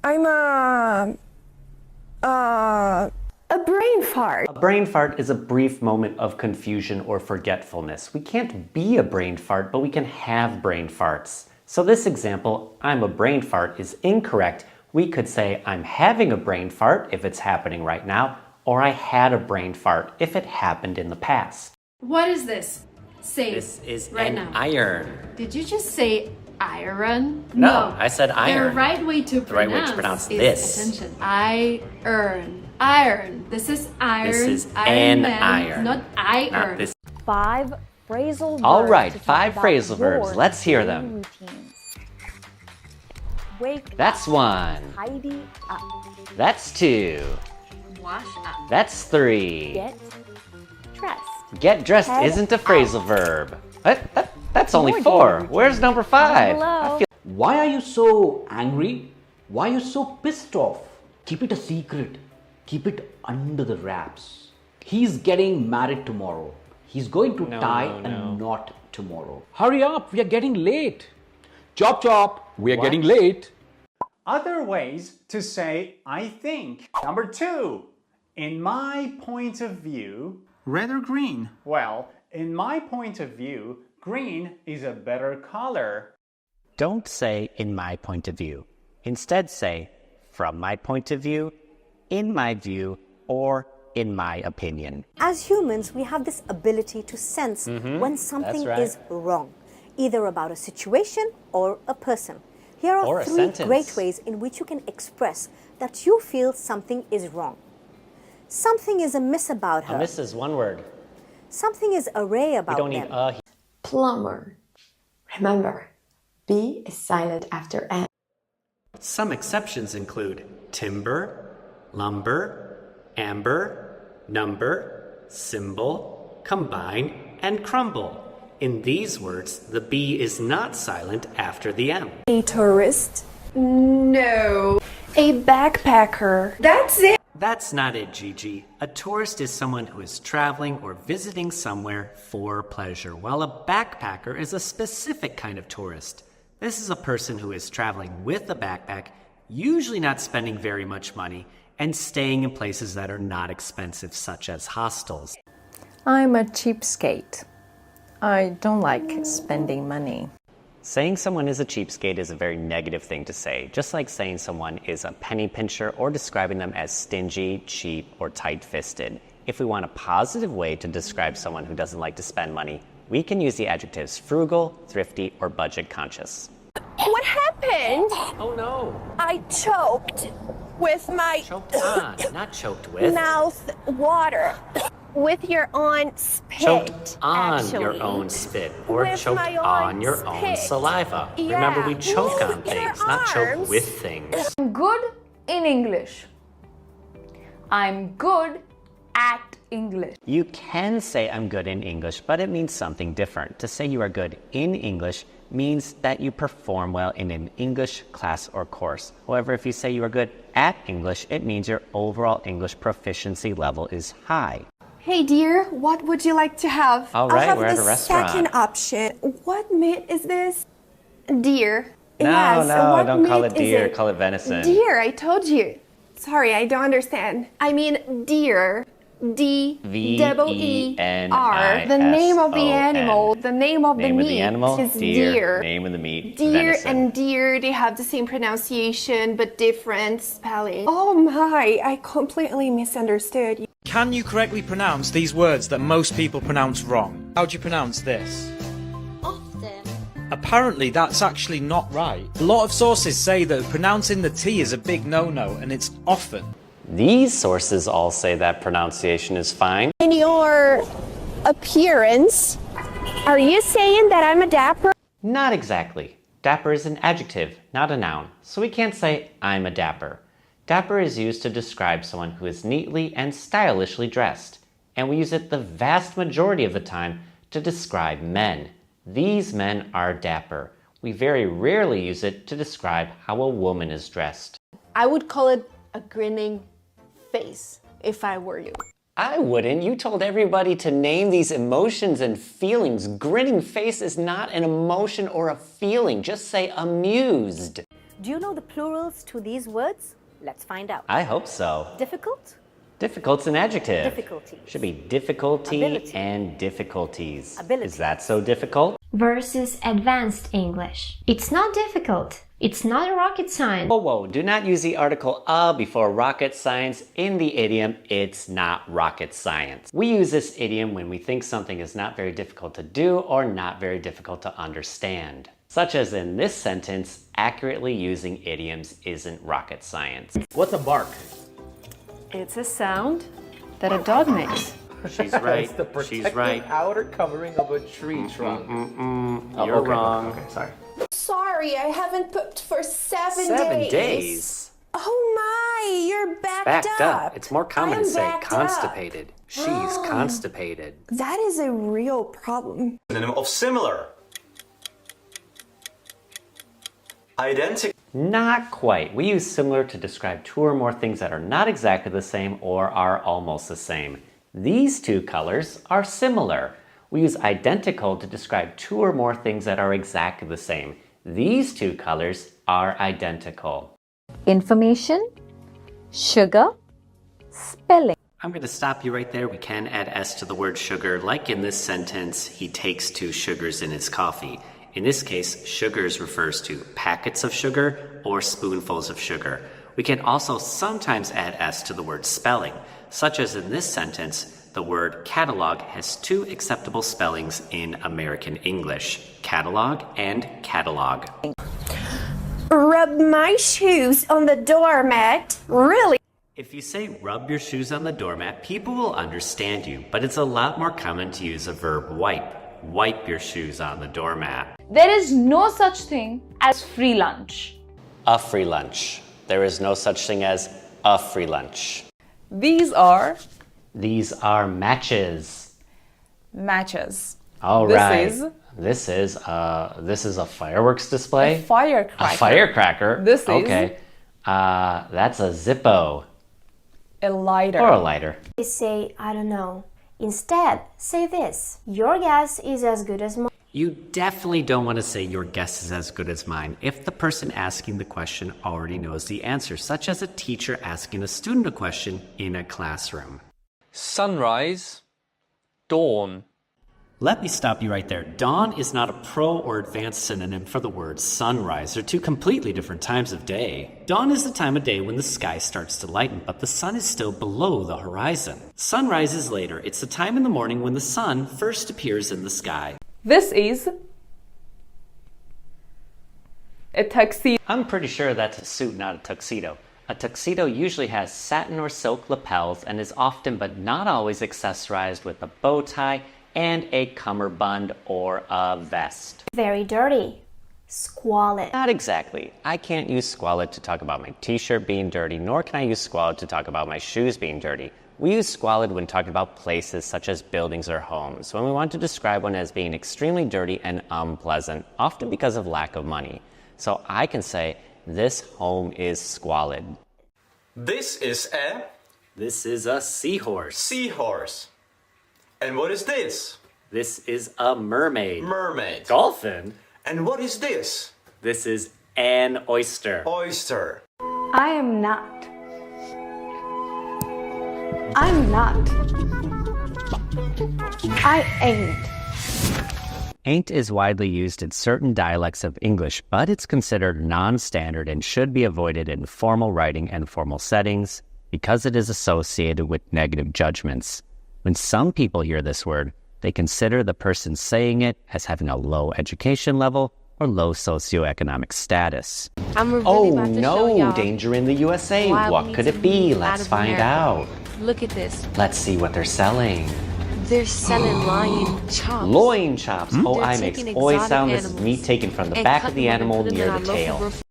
I'm a brain fart. A brain fart is a brief moment of confusion or forgetfulness. We can't be a brain fart, but we can have brain farts. So this example, I'm a brain fart, is incorrect. We could say I'm having a brain fart if it's happening right now, or I had a brain fart if it happened in the past. What is this? Say This is right an now. iron. Did you just say iron? No, I said iron. The right way to pronounce is this. attention. Iron. Iron. This is iron. This is Iron an Man, iron. not iron. Not this. 5 phrasal verbs. All right, to talk 5 about phrasal verbs. your Let's hear daily them. routines. Wake That's up. 1. Tidy up. That's 2. Wash up. That's 3. Get dressed. Get dressed Head isn't a phrasal verb. That's only More 4. daily Where's number 5? Below. Why are you so angry? Why are you so pissed off? Keep it a secret. Keep it under the wraps. He's getting married tomorrow. He's going to tie a knot tomorrow. Hurry up, we are getting late. Chop chop, we are getting late. Other ways to say I think. Number 2. In my point of view, red or green? Well, in my point of view, green is a better color. Don't say in my point of view. Instead say from my point of view, in my view, or in my opinion. As humans, we have this ability to sense when something right. is wrong, either about a situation or a person. Here Or are a 3 sentence. great ways in which you can express that you feel something is wrong. Something is amiss about her. Amiss is one word. Something is array We about don't them. need a. Plumber. Remember, B is silent after N. Some exceptions include timber, lumber, amber, number, symbol, combine, and crumble. In these words, the B is not silent after the M. A tourist. No. A backpacker. That's it. That's not it, Gigi. A tourist is someone who is traveling or visiting somewhere for pleasure, while a backpacker is a specific kind of tourist. This is a person who is traveling with a backpack, usually not spending very much money, and staying in places that are not expensive, such as hostels. I'm a cheapskate. I don't like spending money. Saying someone is a cheapskate is a very negative thing to say, just like saying someone is a penny pincher or describing them as stingy, cheap, or tight-fisted. If we want a positive way to describe someone who doesn't like to spend money, we can use the adjectives frugal, thrifty, or budget-conscious. What happened? Oh no! I choked with my Choked on, not choked with. mouth water. With your own spit. Choked on actually. your own spit, or With choked my on own your own spit. saliva. Yeah. Remember, we choke on With your things, not choke arms. with things. I'm good in English. I'm good at English. You can say I'm good in English, but it means something different. To say you are good in English means that you perform well in an English class or course. However, if you say you are good at English, it means your overall English proficiency level is high. Hey dear, what would you like to have? All right, we're at a restaurant. Second option. What meat is this? Deer. No, Yes, no, what don't call meat it is deer, it? call it venison. Deer, I told you. Sorry, I don't understand. I mean deer. D-E-E-R. V-E-N-I-S-O-N. The name of the animal. The name of the Name of meat the animal, is deer. deer. Name of the meat, Deer venison. and deer, they have the same pronunciation but different spelling. Oh my, I completely misunderstood. Can you correctly pronounce these words that most people pronounce wrong? How do you pronounce this? Often. Apparently that's actually not right. A lot of sources say that pronouncing the T is a big no-no and it's often. These sources all say that pronunciation is fine. In your appearance, are you saying that I'm a dapper? Not exactly. Dapper is an adjective, not a noun, so we can't say I'm a dapper. Dapper is used to describe someone who is neatly and stylishly dressed, and we use it the vast majority of the time to describe men. These men are dapper. We very rarely use it to describe how a woman is dressed. I would call it a grinning face if I were you. I wouldn't. You told everybody to name these emotions and feelings. Grinning face is not an emotion or a feeling. Just say amused. Do you know the plurals to these words? Let's find out. I hope so. Difficult? Difficult's an adjective. Difficulties. Should be difficulty Ability. and difficulties. Ability. Is that so difficult? Versus advanced English. It's not difficult. It's not a rocket science. Whoa, whoa, do not use the article before rocket science in the idiom, it's not rocket science. We use this idiom when we think something is not very difficult to do or not very difficult to understand. Such as in this sentence, accurately using idioms isn't rocket science. What's a bark? It's a sound that a dog makes. She's right, It's the she's protective right. outer covering of a tree trunk. You're wrong. Okay, sorry. Sorry, I haven't pooped for 7 days. 7 days? Oh my, you're Backed up. It's more common to say backed up. constipated. She's constipated. That is a real problem. Synonym of similar. Identical. Not quite. We use similar to describe two or more things that are not exactly the same or are almost the same. These two colors are similar. We use identical to describe two or more things that are exactly the same. These two colors are identical. Information, sugar, spelling. I'm going to stop you right there. We can add S to the word sugar. Like in this sentence, he takes 2 sugars in his coffee. In this case, sugars refers to packets of sugar or spoonfuls of sugar. We can also sometimes add S to the word spelling, such as in this sentence, the word catalog has 2 acceptable spellings in American English, catalog and catalog. Rub my shoes on the doormat. Really? If you say rub your shoes on the doormat, people will understand you, but it's a lot more common to use a verb wipe. Wipe your shoes on the doormat. There is no such thing as free lunch. A free lunch. There is no such thing as a free lunch. These are matches. matches. All This right. is- This is a fireworks display. A firecracker. A firecracker. This is- okay. That's a Zippo A lighter. or a lighter. They say, I don't know. Instead, say this. Your guess is as good as mine. You definitely don't want to say your guess is as good as mine if the person asking the question already knows the answer, such as a teacher asking a student a question in a classroom. Sunrise, dawn. Let me stop you right there. Dawn is not a pro or advanced synonym for the word sunrise. They're 2 completely different times of day. Dawn is the time of day when the sky starts to lighten, but the sun is still below the horizon. Sunrise is later. It's the time in the morning when the sun first appears in the sky. This is a tuxedo. I'm pretty sure that's a suit, not a tuxedo. A tuxedo usually has satin or silk lapels and is often but not always accessorized with a bow tie and a cummerbund or a vest. Very dirty. Squalid. Not exactly. I can't use squalid to talk about my t-shirt being dirty, nor can I use squalid to talk about my shoes being dirty. We use squalid when talking about places such as buildings or homes, when we want to describe one as being extremely dirty and unpleasant, often because of lack of money. So I can say, this home is squalid. This is a This is a seahorse. seahorse. And what is this? This is a mermaid. Mermaid. Dolphin. And what is this? This is an oyster. Oyster. I am not. I'm not. I ain't. Ain't is widely used in certain dialects of English, but it's considered non-standard and should be avoided in formal writing and formal settings because it is associated with negative judgments. When some people hear this word, they consider the person saying it as having a low education level or low socioeconomic status. I'm really Oh about to show no, y'all danger in the USA. why we What need could to it be? move Let's out of find America. out. Look at this. Let's see what they're selling. They're selling lion chops. Loin chops. Oh, They're I makes taking oi exotic sound. This is animals meat taken from the and back of cutting the them and animal putting near them the in our tail. local